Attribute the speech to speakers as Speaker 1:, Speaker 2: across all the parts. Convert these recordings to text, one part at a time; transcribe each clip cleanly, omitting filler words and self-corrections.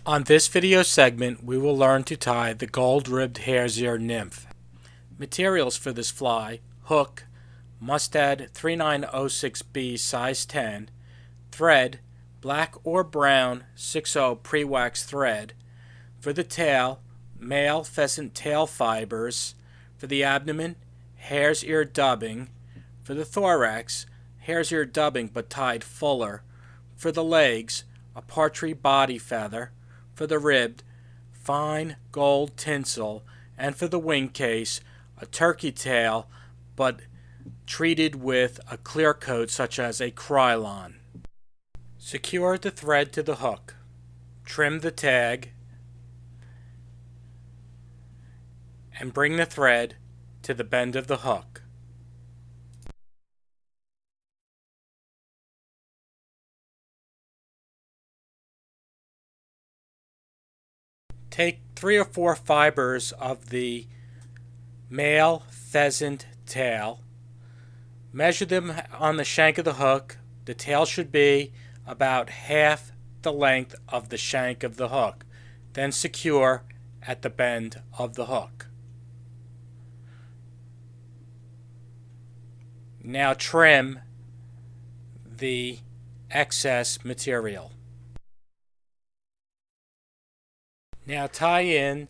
Speaker 1: On this video segment, we will learn to tie the gold-ribbed hare's ear nymph. Materials for this fly: hook, Mustad 3906B size 10, thread, black or brown 60 pre-wax thread. For the tail, male pheasant tail fibers. For the abdomen, hare's ear dubbing. For the thorax, hare's ear dubbing but tied fuller. For the legs, a partridge body feather. For the ribbed, fine gold tinsel. And for the wing case, a turkey tail but treated with a clear coat such as a krylon. Secure the thread to the hook. Trim the tag and bring the thread to the bend of the hook. Take 3 or 4 fibers of the male pheasant tail. Measure them on the shank of the hook. The tail should be about half the length of the shank of the hook. Then secure at the bend of the hook. Now trim the excess material. Now tie in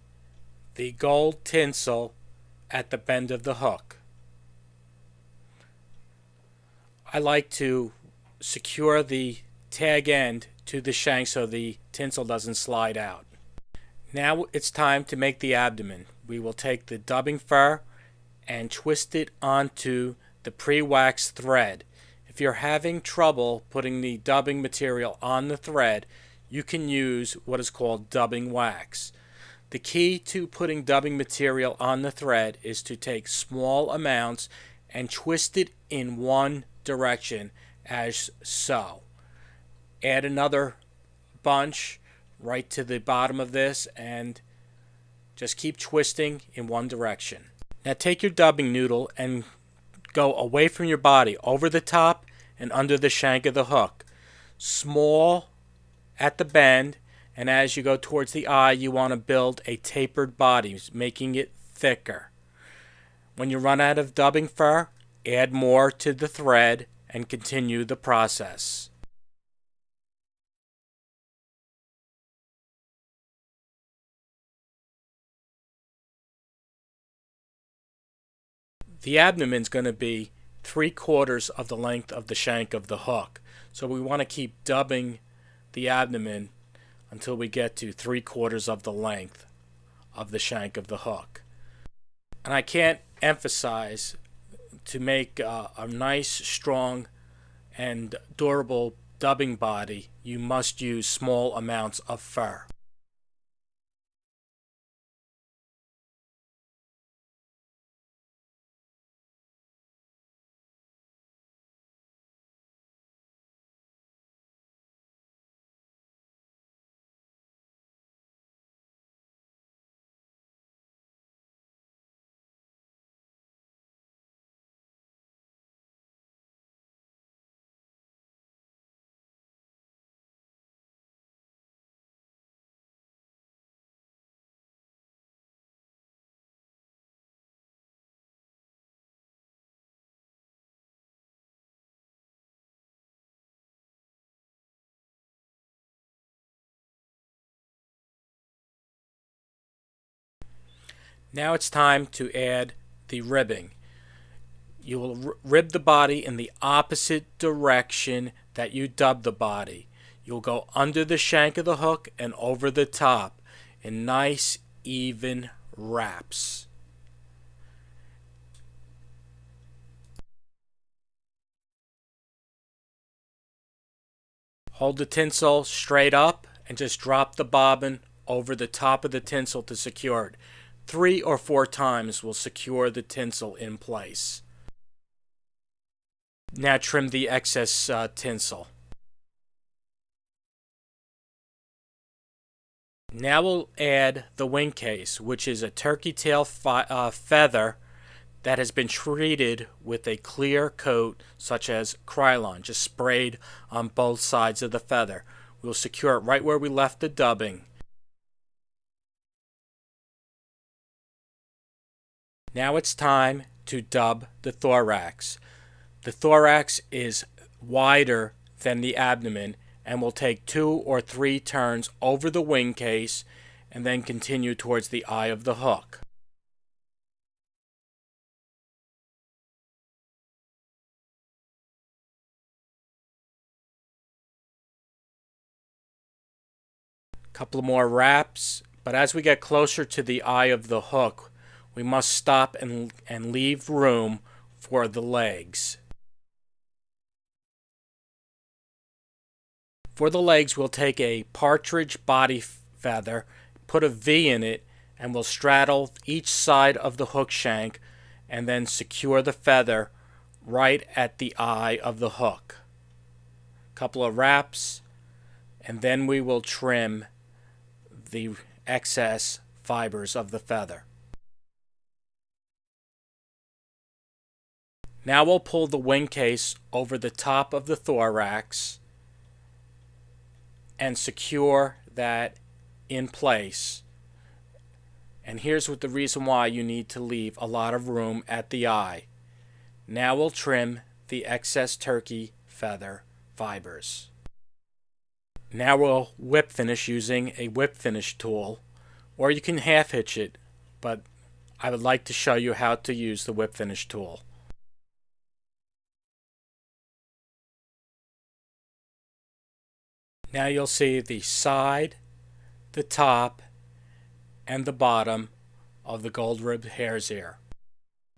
Speaker 1: the gold tinsel at the bend of the hook. I like to secure the tag end to the shank so the tinsel doesn't slide out. Now it's time to make the abdomen. We will take the dubbing fur and twist it onto the pre-waxed thread. If you're having trouble putting the dubbing material on the thread, you can use what is called dubbing wax. The key to putting dubbing material on the thread is to take small amounts and twist it in one direction, as so. Add another bunch right to the bottom of this and just keep twisting in one direction. Now take your dubbing noodle and go away from your body, over the top and under the shank of the hook. Small at the bend, and as you go towards the eye, you want to build a tapered body, making it thicker. When you run out of dubbing fur, add more to the thread and continue the process. The abdomen is going to be 3/4 of the length of the shank of the hook. So we want to keep dubbing the abdomen until we get to 3/4 of the length of the shank of the hook. And I can't emphasize, to make a nice, strong, and durable dubbing body, you must use small amounts of fur. Now it's time to add the ribbing. You will rib the body in the opposite direction that you dub the body. You'll go under the shank of the hook and over the top in nice, even wraps. Hold the tinsel straight up and just drop the bobbin over the top of the tinsel to secure it. 3 or 4 times will secure the tinsel in place. Now trim the excess tinsel. Now we'll add the wing case, which is a turkey tail feather that has been treated with a clear coat such as krylon, just sprayed on both sides of the feather. We'll secure it right where we left the dubbing. Now it's time to dub the thorax. The thorax is wider than the abdomen and will take 2 or 3 turns over the wing case and then continue towards the eye of the hook. Couple more wraps, but as we get closer to the eye of the hook, we must stop and leave room for the legs. For the legs, we'll take a partridge body feather, put a V in it, and we'll straddle each side of the hook shank and then secure the feather right at the eye of the hook. Couple of wraps, and then we will trim the excess fibers of the feather. Now we'll pull the wing case over the top of the thorax and secure that in place. And here's what the reason why you need to leave a lot of room at the eye. Now we'll trim the excess turkey feather fibers. Now we'll whip finish using a whip finish tool, or you can half hitch it, but I would like to show you how to use the whip finish tool. Now you'll see the side, the top, and the bottom of the gold ribbed hare's ear.